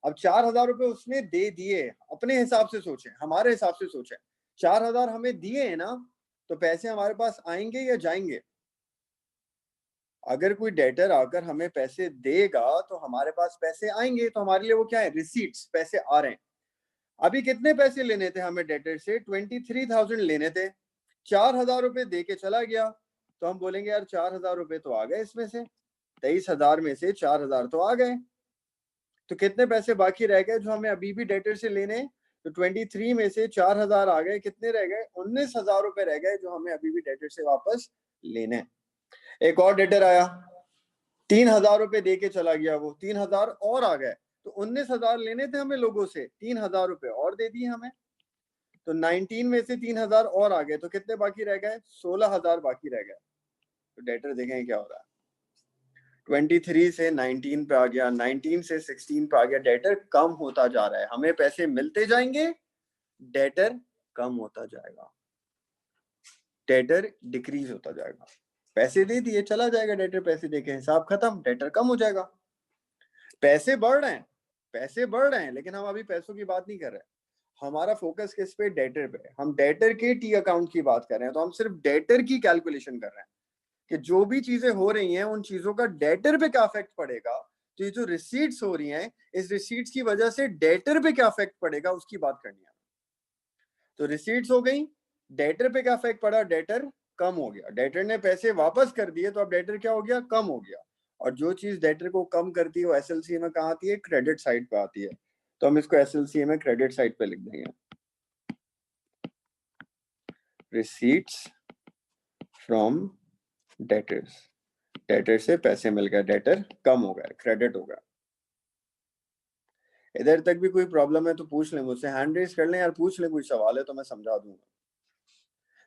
अब 4,000 रुपए उसने दे दिए, अपने हिसाब से सोचें, हमारे हिसाब से सोचें, 4,000 हमें दिए हैं ना, तो पैसे हमारे पास आएंगे या जाएंगे? अगर कोई डेटर आकर हमें पैसे देगा तो हमारे पास पैसे आएंगे, तो हमारे लिए वो क्या है, रिसीट्स, पैसे आ रहे हैं। अभी कितने पैसे लेने थे हमें डेटर से, 23,000 लेने थे। 4,000 रुपए दे के चला गया, तो हम बोलेंगे यार 4,000 रुपए तो आ गए, इसमें से 23,000 में से 4,000 तो आ गए, तो कितने पैसे बाकी रह गए जो हमें अभी भी डेटर से लेने? तो 23 में से 4,000 आ गए, कितने रह गए, 19,000 रुपए रह गए, जो हमें अभी भी डेटर से वापस लेने। एक और डेटर आया, 3,000 रुपए दे के चला गया, वो 3,000 और आ गए, तो 19,000 लेने थे हमें लोगों से, 3,000 रुपए और दे दिए हमें, तो 19 में से 3,000 और आ गए, तो कितने बाकी रह गए, 16,000 बाकी रह गए। तो डेटर देखें क्या हो रहा है, 23 से 19 पे आ गया, 19 से 16 पे आ गया, डेटर कम होता जा रहा है। हमें पैसे मिलते जाएंगे, डेटर कम होता जाएगा, डेटर डिक्रीज होता जाएगा। पैसे दे दिए, चला जाएगा डेटर, पैसे देके हिसाब खत्म, डेटर कम हो जाएगा। पैसे बढ़ रहे हैं, लेकिन हम अभी पैसों की बात नहीं कर रहे, हमारा फोकस किस पे, डेटर पे। हम डेटर के टी अकाउंट की बात कर रहे हैं, तो हम सिर्फ डेटर की कैलकुलेशन कर रहे हैं कि जो भी चीजें हो रही हैं उन चीजों का डेटर पे क्या इफेक्ट पड़ेगा। तो ये जो रिसीट्स हो रही हैं, इस रिसीट्स की वजह से डेटर पे क्या इफेक्ट पड़ेगा, उसकी बात करनी है। तो रिसीट्स हो गई, डेटर पे क्या इफेक्ट पड़ा, डेटर कम हो गया, डेटर ने पैसे वापस कर दिए, तो अब डेटर क्या हो गया, कम हो गया। और जो चीज डेटर को कम करती है वो एसएलसीए में कहाँ आती है, क्रेडिट साइड पे आती है। तो हम इसको एसएलसीए में क्रेडिट साइड पे लिख देंगे, रिसीट्स फ्रॉम डेटर्स। डेटर से पैसे मिल गए, डेटर कम हो गया, क्रेडिट हो गया। इधर तक भी कोई प्रॉब्लम है तो पूछ लें मुझसे, हैंड रेज कर लें यार, पूछ लें, कोई सवाल है तो मैं समझा दूंगा।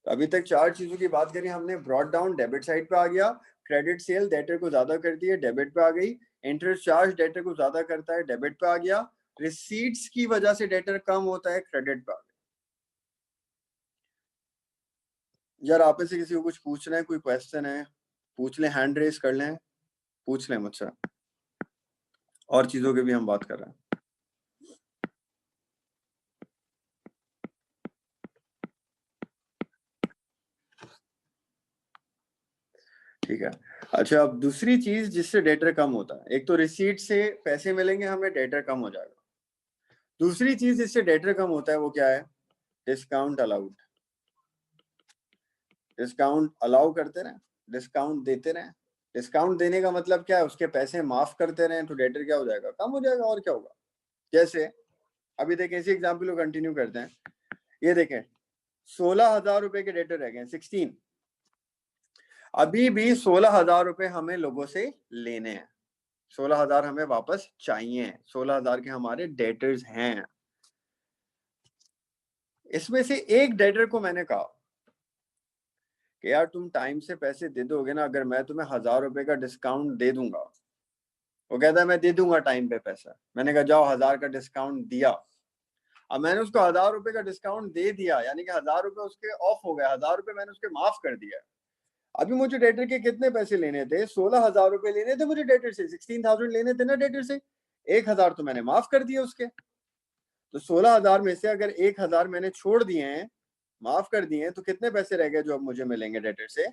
तो अभी तक 4 चीजों की बात करी हमने, ब्रॉड डाउन डेबिट साइड पे आ गया, क्रेडिट सेल डेटर को ज्यादा करती है, डेबिट पे आ गई, इंटरेस्ट चार्ज डेटर को ज्यादा करता है, डेबिट पे आ गया। रिसीट्स की वजह से डेटर कम होता है, क्रेडिट पे आ गया। यार आप में से किसी को कुछ पूछना है, कोई क्वेश्चन है पूछ लें, हैंड रेस कर लें, पूछ लें मुझसे, और चीजों की भी हम बात कर रहे हैं। ठीक है, अच्छा अब दूसरी चीज जिससे डेटर कम होता है, एक तो रिसीट से पैसे मिलेंगे हमें, डेटर कम हो जाएगा। दूसरी चीज जिससे डेटर कम होता है वो क्या है? Discount allowed. डिस्काउंट अलाउ करते रहे, डिस्काउंट देते रहे। डिस्काउंट देने का मतलब क्या है? उसके पैसे माफ करते रहे, तो डेटर क्या हो जाएगा? कम हो जाएगा। और क्या होगा? जैसे अभी देखें, इसी एग्जाम्पल को कंटिन्यू करते हैं। ये देखें 16,000 रुपए के डेटर रह गए, 16। अभी भी 16,000 रुपए हमें लोगों से लेने हैं, 16,000 हमें वापस चाहिए, 16,000 के हमारे डेटर्स हैं। इसमें से एक डेटर को मैंने कहा कि यार तुम टाइम से पैसे दे दोगे ना, अगर मैं तुम्हें 1,000 रुपए का डिस्काउंट दे दूंगा। वो कहता है मैं दे दूंगा टाइम पे पैसा। मैंने कहा जाओ 1,000 का डिस्काउंट दिया। अब मैंने उसको 1,000 रुपए का डिस्काउंट दे दिया, यानी कि 1,000 रुपए उसके ऑफ हो गए, 1,000 रुपए मैंने उसके माफ कर दिया। अभी मुझे डेटर के कितने पैसे लेने थे? 16,000 रुपए लेने थे मुझे डेटर से, 16,000 लेने थे ना डेटर से। 1,000 तो मैंने माफ कर दिए उसके। तो 16,000 में से अगर 1,000 मैंने छोड़ दिए हैं, माफ कर दिए हैं, तो कितने पैसे रह गए जो अब मुझे मिलेंगे डेटर से?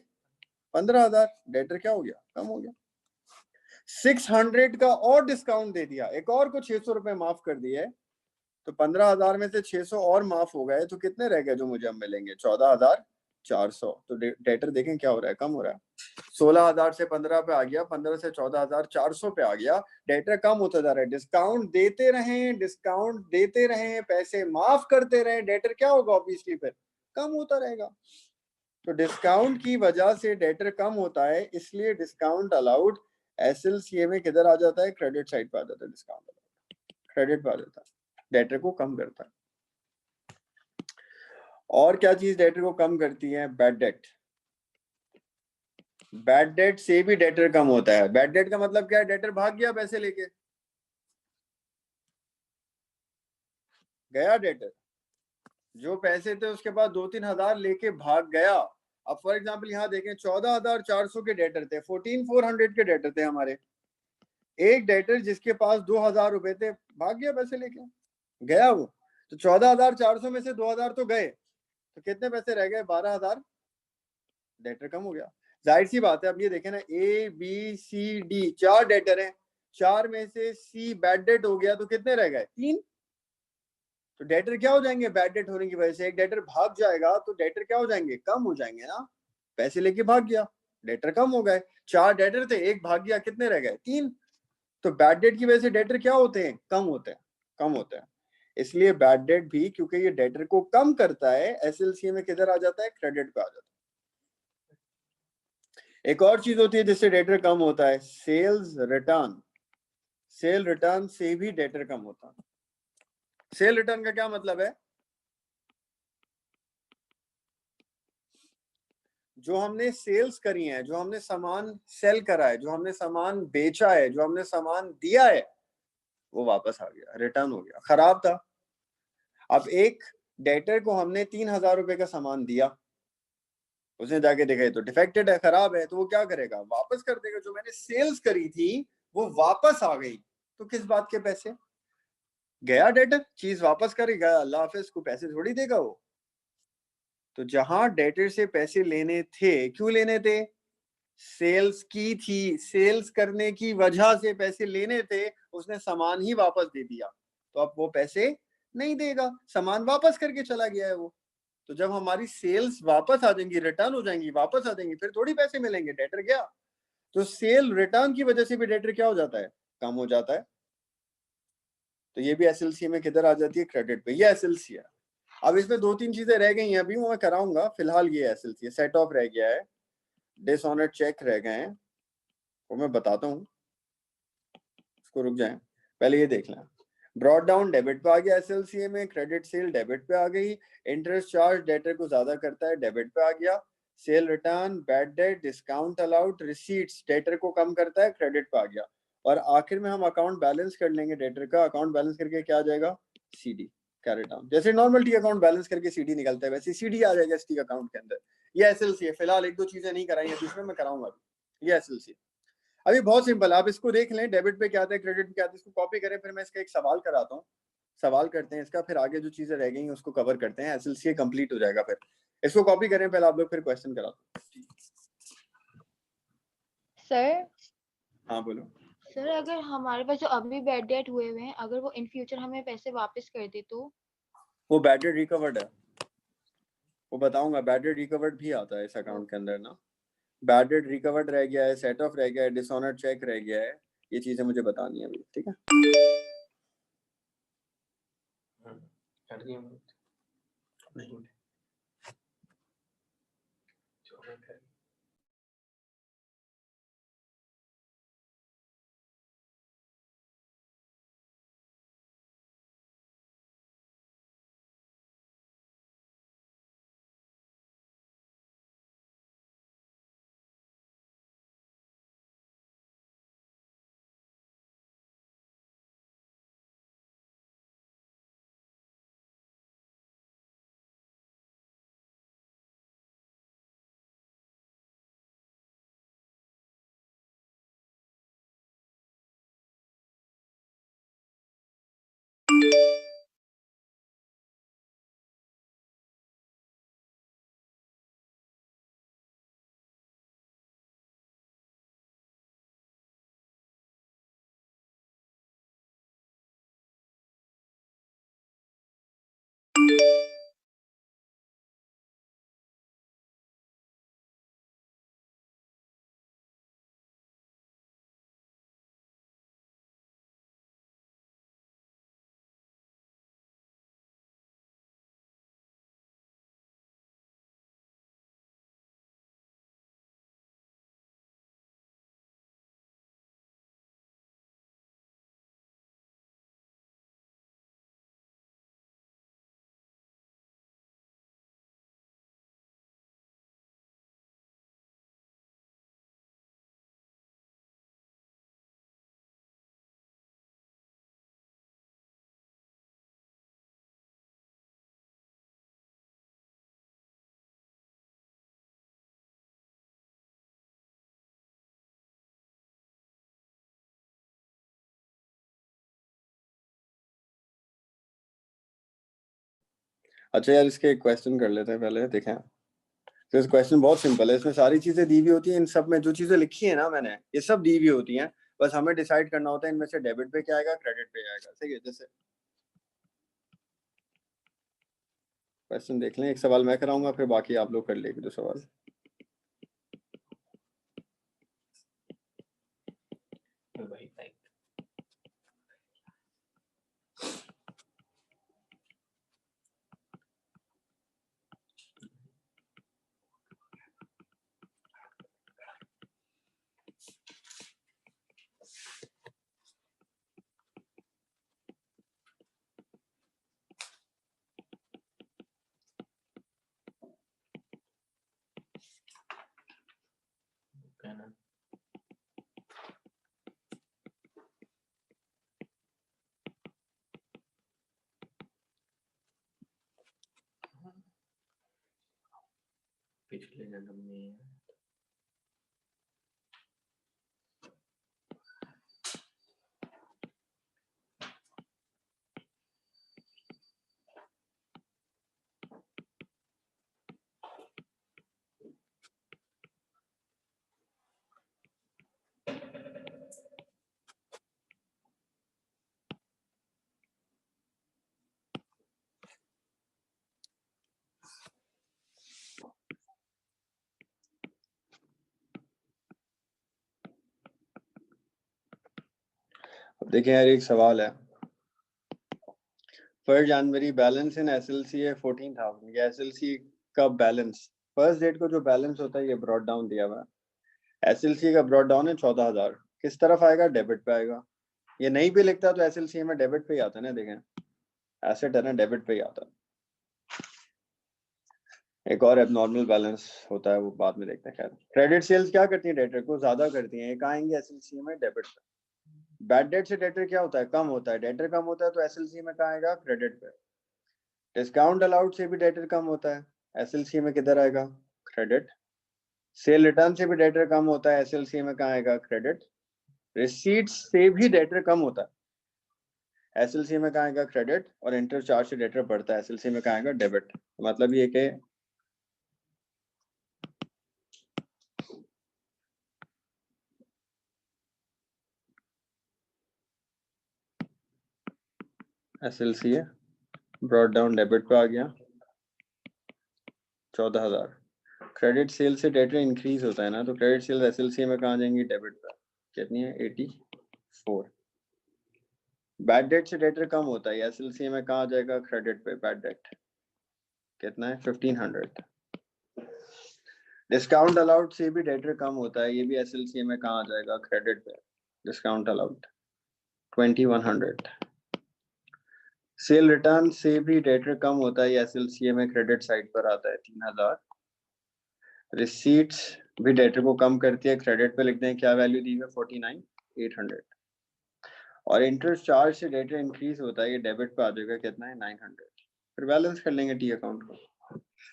15,000। डेटर क्या हो गया? कम हो गया। 600 का और डिस्काउंट दे दिया, एक और को 600 रुपए माफ कर दिए, तो 15,000 में से 600 और माफ हो गए, तो कितने रह गए जो मुझे अब मिलेंगे? 14,400। तो डेटर देखें क्या हो रहा है? कम हो रहा है। 16,000 से 15 पे आ गया, 15 से 14,400 पे आ गया, डेटर कम होता जा रहा है। डिस्काउंट देते रहें, डिस्काउंट देते रहें, पैसे माफ करते रहें, डेटर क्या होगा? ऑब्वियसली फिर कम होता रहेगा। तो डिस्काउंट की वजह से डेटर कम होता है, इसलिए डिस्काउंट अलाउड एसएलसीए में किधर आ जाता है? क्रेडिट साइड पे आ जाता है। डिस्काउंट क्रेडिट पे आ जाता है, डेटर को कम करता है। और क्या चीज डेटर को कम करती है? Bad debt. बैड डेट से भी डेटर कम होता है। बैड डेट का मतलब क्या है? डेटर भाग गया पैसे लेके, गया डेटर, जो पैसे थे उसके बाद 2-3 हजार लेके भाग गया। अब फॉर एग्जांपल यहाँ देखें 14,400 के डेटर थे, 14,400 के डेटर थे हमारे। एक डेटर जिसके पास 2,000 रुपए थे भाग गया पैसे लेके, गया वो। तो 14,400 में से 2,000 तो गए, तो कितने पैसे रह गए? 12,000। डेटर कम हो गया। जाहिर सी बात है। अब ये देखें ना, A B C D 4 debtor हैं, 4 में से सी बैड डेट हो गया, तो कितने रह गए? 3। तो डेटर क्या हो जाएंगे? बैड डेट होने की वजह से एक डेटर भाग जाएगा, तो डेटर क्या हो जाएंगे? कम हो जाएंगे ना। पैसे लेके भाग गया, डेटर कम हो गए। 4 डेटर थे, एक भाग गया, कितने रह गए? 3। तो बैड डेट की वजह से डेटर क्या होते हैं? कम होते हैं, कम होते हैं। इसलिए बैड डेट भी, क्योंकि ये डेटर को कम करता है, एसएलसीए में किधर आ जाता है? क्रेडिट पे आ जाता है। एक और चीज होती है जिससे डेटर कम होता है, सेल्स रिटर्न। सेल रिटर्न से भी डेटर कम होता है। सेल रिटर्न का क्या मतलब है? जो हमने सेल्स करी है, जो हमने सामान सेल करा है, जो हमने सामान बेचा है, जो हमने सामान दिया है, वो वापस आ गया, रिटर्न हो गया, खराब था। अब एक डेटर को हमने 3,000 रुपए का सामान दिया, उसने जाके देखा ये तो डिफेक्टेड है, खराब है, तो वो क्या करेगा? वापस कर देगा। जो मैंने सेल्स करी थी वो वापस आ गई, तो किस बात के पैसे? गया डेटर, चीज वापस करेगा, अल्लाह हाफिज, को पैसे थोड़ी देगा वो। तो जहां डेटर से पैसे लेने थे, क्यों लेने थे? सेल्स की थी, सेल्स करने की वजह से पैसे लेने थे, उसने सामान ही वापस दे दिया, तो अब वो पैसे नहीं देगा, सामान वापस करके चला गया है वो। तो जब हमारी सेल्स वापस आ जाएंगी, रिटर्न हो जाएंगी, वापस आ जाएंगी, फिर थोड़ी पैसे मिलेंगे, डेटर गया। तो सेल रिटर्न की वजह से भी डेटर क्या हो जाता है? कम हो जाता है। तो ये भी एसएलसी में किधर आ जाती है? क्रेडिट पे। ये एसएलसी है। अब इसमें 2-3 चीजें रह गई हैं, अभी वो मैं कराऊंगा, फिलहाल ये एसएलसी है। सेट ऑफ रह गया है, डिसऑनर्ड चेक रह गए हैं, वो मैं बताता हूँ, उसको रुक जाए, पहले ये देख लें। ब्रॉड डाउन डेबिट पे आ गया एसएलसीए में, क्रेडिट सेल डेबिट पे आ गई, इंटरेस्ट चार्ज डेटर को ज्यादा करता है, डेबिट पे आ गया, cell return, bad debt, discount allowed, receipts debtor को कम करता है, क्रेडिट पे आ गया। और आखिर में हम अकाउंट बैलेंस कर लेंगे डेटर का। अकाउंट बैलेंस करके क्या आ जाएगा, सीडी, कैरी डाउन। जैसे नॉर्मल टी अकाउंट बैलेंस करके सीडी निकलता है वैसे सीडी आ जाएगा टी अकाउंट के अंदर। ये एसएलसी है। फिलहाल एक दो चीजें नहीं कराई है, दूसरे में कराऊंगा अभी। ये एसएलसी अभी बहुत सिंपल, आप इसको देख लें। डेबिट पे क्या आता है, क्रेडिट पे क्या आता है, इसको कॉपी करें। फिर मैं इसका एक सवाल कराता हूँ, सवाल करते हैं इसका, फिर आगे जो चीजें रह गई उसको कवर करते हैं। एसएलसी कंप्लीट हो जाएगा। फिर इसको कॉपी करें पहले आप लोग, फिर क्वेश्चन कराता हूँ। सर हाँ बोलो। सर अगर हमारे पास जो अभी बैड डेट हुए हुए हैं, अगर वो इन फ्यूचर हमें पैसे वापस कर दे तो? वो बैड डेट रिकवर्ड है, वो बताऊंगा। बैड डेट रिकवर्ड भी आता है इस अकाउंट के अंदर ना। बैड डेट रिकवर्ड रह गया है, सेट ऑफ रह गया है, डिसऑनर्ड चेक रह गया है। ये चीजें मुझे बतानी है अभी, ठीक है। कर दिया नहीं अच्छा यार, इसके एक क्वेश्चन कर लेते हैं पहले, देखें। तो इस क्वेश्चन बहुत सिंपल है, इसमें सारी चीजें दी हुई होती हैं। इन सब में जो चीजें लिखी है ना मैंने, ये सब दी हुई होती हैं। बस हमें डिसाइड करना होता है इनमें से डेबिट पे क्या आएगा, क्रेडिट पे आएगा। सही है। जैसे क्वेश्चन देख लें, एक सवाल मैं कराऊंगा, फिर बाकी आप लोग कर लेंगे दो सवाल। पिछले जन्म में अब देखें यार, एक सवाल है। 1 जनवरी बैलेंस इन एसएलसी है 14,000। ये एसएलसी का बैलेंस, फर्स्ट डेट को जो बैलेंस होता है ये ब्रॉड डाउन दिया हुआ है। एसएलसी का ब्रॉड डाउन है 14,000। किस तरफ आएगा, डेबिट पे आएगा। ये नहीं भी लिखता तो एसएलसी में डेबिट पे ही आता है ना। देखें, एसेट है ना, डेबिट पे ही आता है। एक और एबनॉर्मल बैलेंस होता है, वो बाद में देखते हैं। खैर, क्रेडिट सेल्स क्या करती है, डेटर को ज्यादा करती है। ये कहाँ आएंगे, एसएलसी में डेबिट पे। बैड डेट से डेटर क्या होता है, कम होता है, डेटर कम होता है तो एसएलसी में कहाँ आएगा, क्रेडिट पे। डिस्काउंट अलाउड से भी डेटर कम होता है, एसएलसी में किधर आएगा, क्रेडिट। सेल रिटर्न से भी डेटर कम होता है, एसएलसी में कहाँ आएगा, क्रेडिट। रिसीट्स से भी डेटर कम होता है, एसएलसी में कहाँ आएगा, क्रेडिट। और इंटरेस्ट चार्ज से डेटर बढ़ता है, एसएलसी में कहाँ आएगा, डेबिट। मतलब ये कि एसएलसी है, ब्रॉट डाउन डेबिट पे आ गया 14,000। क्रेडिट सेल से डेटर इंक्रीज होता है ना, तो क्रेडिट सेल एसएलसी में कहाँ जाएंगी, डेबिट पे। कितनी है, 84। बैड डेट से डेटर कम होता है, एसएलसी में कहाँ जाएगा, क्रेडिट पे। बैड डेट कितना है, 1500। डिस्काउंट अलाउड से भी डेटर कम होता है, ये भी एसएलसी में कहाँ जाएगा, क्रेडिट पे। Discount allowed 2100। सेल रिटर्न से भी डेटर कम होता है, एसएलसी में क्रेडिट साइड पर आता है 3000। रिसीट्स भी डेटर को कम करती है, क्रेडिट पे लिखते हैं, क्या वैल्यू दी है, 49,800। और इंटरेस्ट चार्ज से डेटर इंक्रीज होता है, ये डेबिट पे आ जाएगा, कितना है, 900। फिर बैलेंस कर लेंगे टी अकाउंट को।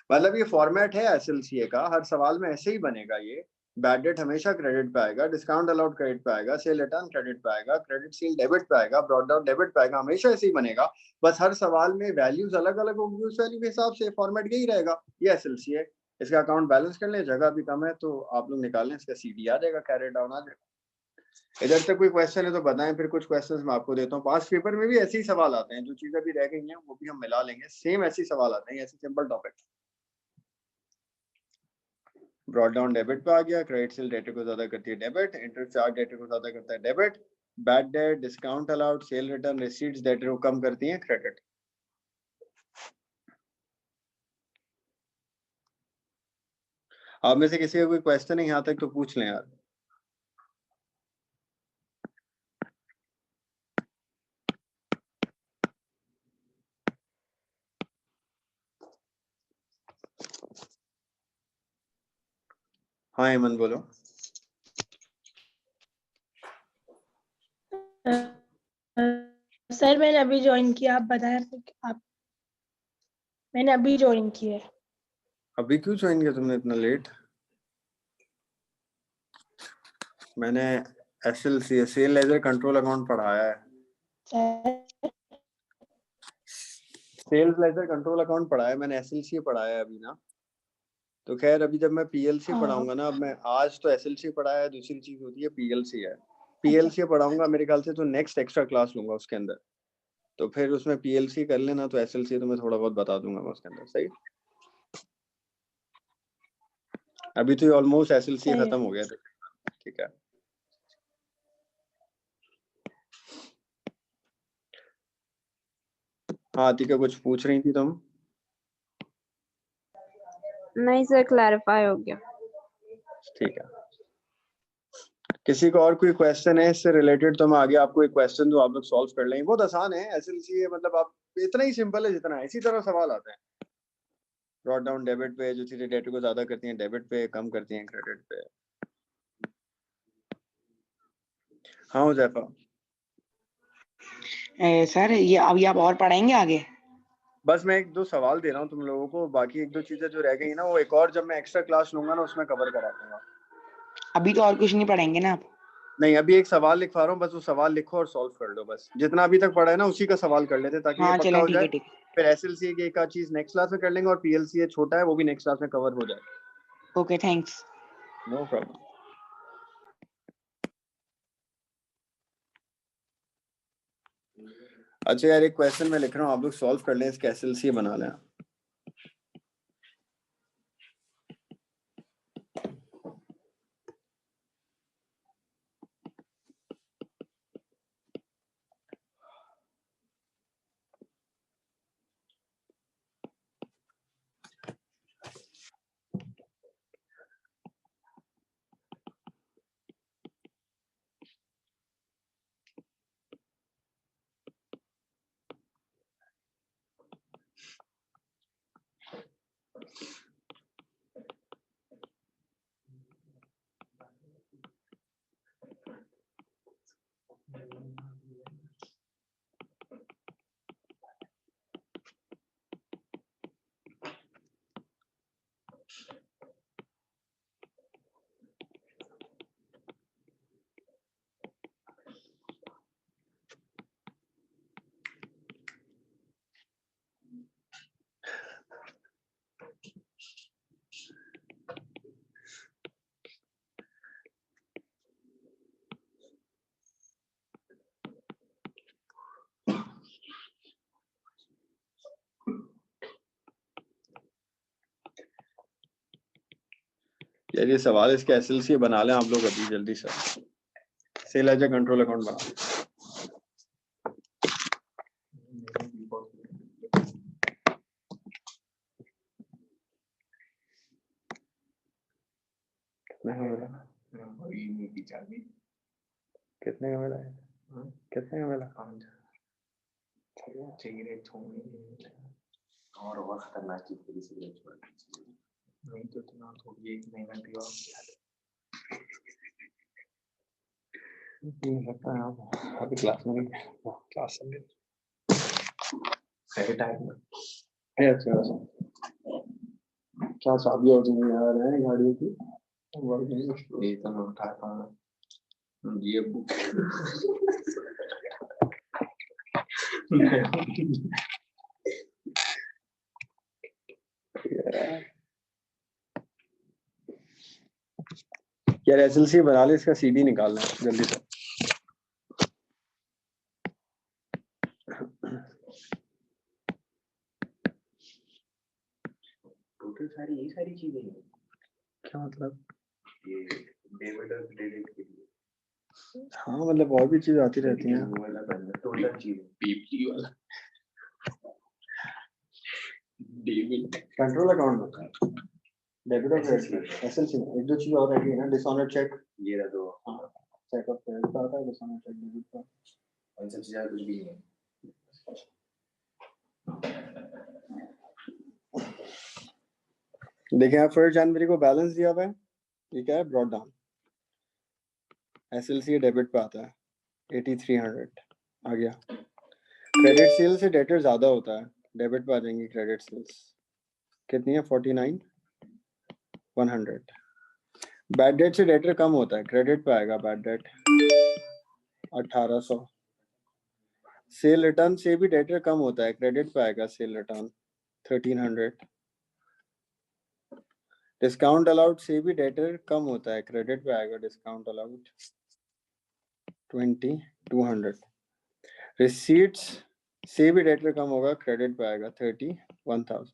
मतलब ये फॉर्मेट है एसएलसीए का, हर सवाल में ऐसे ही बनेगा ये। बैड डेट हमेशा क्रेडिट पे आएगा, डिस्काउंट अलाउड क्रेडिट पे आएगा, सेल रिटर्न क्रेडिट पे आएगा, क्रेडिट सेल डेबिट पे आएगा, ब्रॉट डाउन डेबिट पे आएगा, हमेशा ऐसे ही बनेगा। बस हर सवाल में वैल्यूज अलग अलग होंगी, उस वैल्यू के हिसाब से फॉर्मेट यही रहेगा। ये एसएलसीए। इसका अकाउंट बैलेंस कर ले, जगह भी कम है तो आप लोग निकाल लें, इसका सीडी आ जाएगा, कैरी डाउन आ जाएगा। इधर से कोई क्वेश्चन है तो बताएं, फिर कुछ क्वेश्चंस मैं आपको देता हूँ। पास पेपर में भी ऐसे ही सवाल आते हैं, जो चीजें भी रह गई हैं वो भी हम मिला लेंगे, सेम ऐसे ही सवाल आते हैं, ऐसे simple topic. Brought down debit पे आ गया, क्रेडिट सेल डेटर को ज्यादा करती है डेबिट, इंटरेस्ट चार्ज डेटर को ज्यादा करता है debit, bad debt, discount allowed, cell return, receipts debtor को कम करती हैं, क्रेडिट। आप में से किसी का कोई क्वेश्चन है यहाँ तक तो पूछ लें यार। हाँ हेमंत बोलो। सर मैंने अभी ज्वाइन किया, आप बताएं आप। मैंने अभी ज्वाइन किया है। अभी क्यों ज्वाइन किया तुमने इतना लेट? मैंने SLC sale ledger control account पढ़ाया है। Sir sales ledger control account पढ़ाया है मैंने, एसएलसी पढ़ाया है अभी ना। तो खैर अभी जब मैं पीएलसी हाँ, पढ़ाऊंगा ना, अब मैं आज तो एसएलसी पढ़ाया है, दूसरी चीज होती है पीएलसी है। अच्छा पीएलसी पढ़ाऊंगा मेरे ख्याल से तो नेक्स्ट एक्स्ट्रा क्लास लूंगा उसके अंदर, तो फिर उसमें पीएलसी कर लेना, तो एसएलसी तो मैं थोड़ा बहुत बता दूंगा मैं उसके अंदर। सही, अभी तो ऑलमोस्ट एसएलसी सही है। खत्म हो गया था। ठीक है, हाँ आतिका कुछ पूछ रही थी तुम? नहीं सर, क्लैरिफाई हो गया। ठीक है, किसी को और कोई क्वेश्चन है इससे रिलेटेड तो मैं आगे आपको एक क्वेश्चन जो आप लोग सॉल्व कर लेंगे। बहुत आसान है एसएलसी है, मतलब आप इतना ही सिंपल है जितना है, इसी तरह सवाल आते हैं। ब्रॉट डाउन डेबिट पे, जो चीजें डेबिट को ज्यादा करती हैं डेबिट पे, कम करती हैं क्रेडिट पे। हाँ हुजैफा। सर ये अभी आप और पढ़ाएंगे आगे? बस मैं एक दो सवाल दे रहा हूँ तुम लोगों को, बाकी एक दो चीजें जो रह गई ना वो एक और जब मैं एक्स्ट्रा क्लास लूंगा ना उसमें कवर करा दूंगा। अभी तो और कुछ नहीं पढ़ेंगे ना आप? नहीं, अभी एक सवाल लिखवा रहा हूँ, बस वो सवाल लिखो और सॉल्व कर लो। बस जितना अभी तक पढ़ा है ना उसी का सवाल कर लेते ताकि ये हाँ पक्का चलें, हो ठीक जाए। है ठीक है। फिर एसएलसी की एक आध चीज नेक्स्ट क्लास में कर लेंगे, और पीएलसी छोटा है वो भी नेक्स्ट क्लास में कवर हो जाए। Okay thanks. No problem. अच्छा यार, एक क्वेश्चन मैं लिख रहा हूँ, आप लोग सॉल्व कर लें, इसके एसएलसी बना लें। यार ये सवाल इसके एसएलसी बना लें आप लोग अभी जल्दी से। Sale as a control account बना लें। कितने का मिला? कितने का मिला? और खतरनाक चीज थी सिगरेट नहीं तो इतना थोड़ी एक महीना पियो लगता है आप अभी क्लास में नहीं क्लास में सही टाइम में है। अच्छा क्या चाबी और जिम्मे आ रहे हैं गाड़ी की ये तो मैं उठाता हूँ ये बुक यार एसएलसी बना ले, इसका सीडी निकालना है जल्दी से। टोटल सारी यही सारी चीजें हैं। क्या मतलब? ये डेबिट और क्रेडिट के लिए हाँ मतलब और भी चीज आती रहती हैं। वो वाला टोटल चीज पीपी वाला डेबिट कंट्रोल अकाउंट होता है, डेबिट और क्रेडिट एसएलसी में। एक दो चीज और रहती है ना, डिसऑनर चेक। ये रहा दो हाँ चेक ऑफ क्रेडिट का आता है, डिसऑनर चेक डेबिट का। और सबसे ज्यादा कुछ भी नहीं देखिए आप 1 जनवरी को बैलेंस दिया हुआ है, ये क्या है? Brought down. एसएलसी डेबिट पे आता है 8300 आ गया। क्रेडिट सेल से डेटर ज्यादा होता है, डेबिट पे आ जाएंगी क्रेडिट सेल्स। कितनी है? 49,100। बैड डेट से डेटर कम होता है, क्रेडिट पे आएगा बैड डेट 1800। सेल रिटर्न से भी डेटर कम होता है, क्रेडिट पे आएगा सेल रिटर्न 1300। डिस्काउंट अलाउड से भी डेटर कम होता है, क्रेडिट पे आएगा डिस्काउंट अलाउड 2200। रिसीट्स से भी डेटर कम होगा, क्रेडिट पे आएगा 31,000।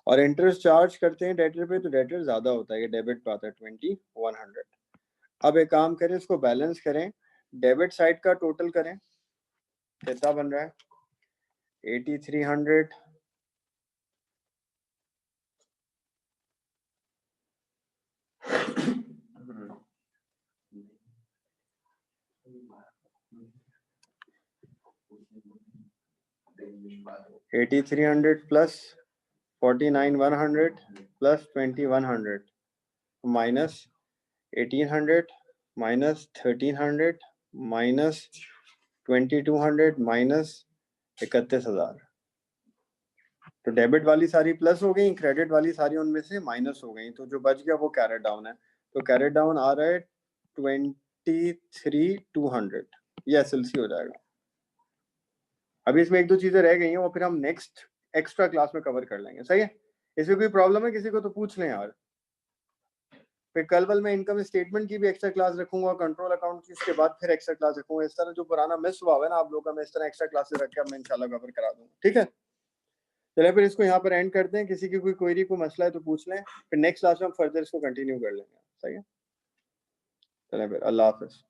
और इंटरेस्ट चार्ज करते हैं डेटर पे तो डेटर ज्यादा होता है, ये डेबिट पे आता है 2100। अब एक काम करें, इसको बैलेंस करें, डेबिट साइड का टोटल करें, कितना बन रहा है? 8300 8300 plus 49,100 plus 2100 minus 1800 minus 1300 minus 2200 minus 31,000। तो डेबिट वाली सारी प्लस हो गई, क्रेडिट वाली सारी उनमें से माइनस हो गई, तो जो बच गया वो कैरेट डाउन है। तो कैरेट डाउन आ रहा है 23,200। ये एसएलसी हो जाएगा। अभी इसमें एक दो चीजें रह गई हैं, वो फिर हम नेक्स्ट एक्स्ट्रा क्लास में कवर कर लेंगे। सही है? इसमें कोई प्रॉब्लम है किसी को तो पूछ लें यार। फिर कल मैं इनकम स्टेटमेंट की भी एक्स्ट्रा क्लास रखूंगा, कंट्रोल अकाउंट की उसके बाद फिर एक्स्ट्रा क्लास रखूंगा। इस तरह जो पुराना मिस हुआ है ना आप लोगों का, मैं इस तरह एक्स्ट्रा क्लासेस रख के मैं इंशाल्लाह कवर करा दूंगा। ठीक है, चलिए फिर इसको यहाँ पर एंड करते हैं। किसी की कोई क्वेरी को मसला है तो पूछ लें, फिर नेक्स्ट क्लास में हम फर्दर इसको कंटिन्यू कर लेंगे। सही है, चलिए फिर अल्लाह हाफिज।